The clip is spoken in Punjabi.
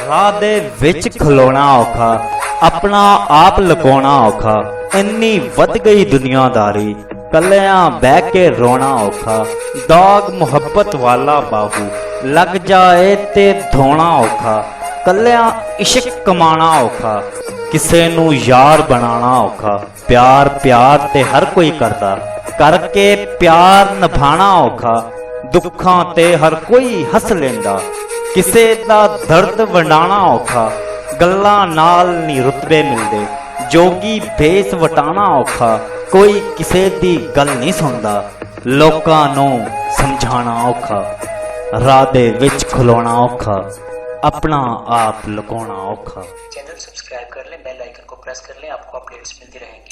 ਰਾਹ ਦੇ ਵਿੱਚ ਖਲੋਣਾ ਔਖਾ, ਆਪਣਾ ਆਪ ਲੁਕਾਉਣਾ ਔਖਾ। ਇੰਨੀ ਵੱਧ ਗਈ ਦੁਨੀਆਦਾਰੀ, ਕੱਲਿਆਂ ਬਹਿ ਕੇ ਰੋਣਾ ਔਖਾ। ਦਾਗ ਮੁਹੱਬਤ ਵਾਲਾ ਬਾਹੂ ਲੱਗ ਜਾਏ ਤੇ ਧੋਣਾ ਔਖਾ। ਕੱਲਿਆਂ ਇਸ਼ਕ ਕਮਾਣਾ ਔਖਾ, ਕਿਸੇ ਨੂੰ ਯਾਰ ਬਣਾਉਣਾ ਔਖਾ। ਪਿਆਰ ਪਿਆਰ ਤੇ ਹਰ ਕੋਈ ਕਰਦਾ, ਕਰਕੇ ਪਿਆਰ ਨਿਭਾਣਾ ਔਖਾ। ਦੁੱਖਾਂ ਤੇ ਹਰ ਕੋਈ ਹੱਸ ਲੈਂਦਾ, ਕਿਸੇ ਦਾ ਦਰਦ ਵੰਡਾਣਾ ਔਖਾ। ਗੱਲਾਂ ਨਾਲ ਨੀ ਰੁਤਬੇ ਮਿਲਦੇ, ਜੋਗੀ ਭੇਸ ਵਟਾਣਾ ਔਖਾ। ਕੋਈ ਕਿਸੇ ਦੀ ਗੱਲ ਨਹੀਂ ਸੁਣਦਾ, ਲੋਕਾਂ ਨੂੰ ਸਮਝਾਣਾ ਔਖਾ। ਰਾਹ ਦੇ ਵਿੱਚ ਖਲੋਣਾ ਔਖਾ, अपना आप लुकाना औखा। चैनल सब्सक्राइब कर लें, बेल आइकन को प्रेस कर लें, आपको अपडेट्स मिलती रहेंगी।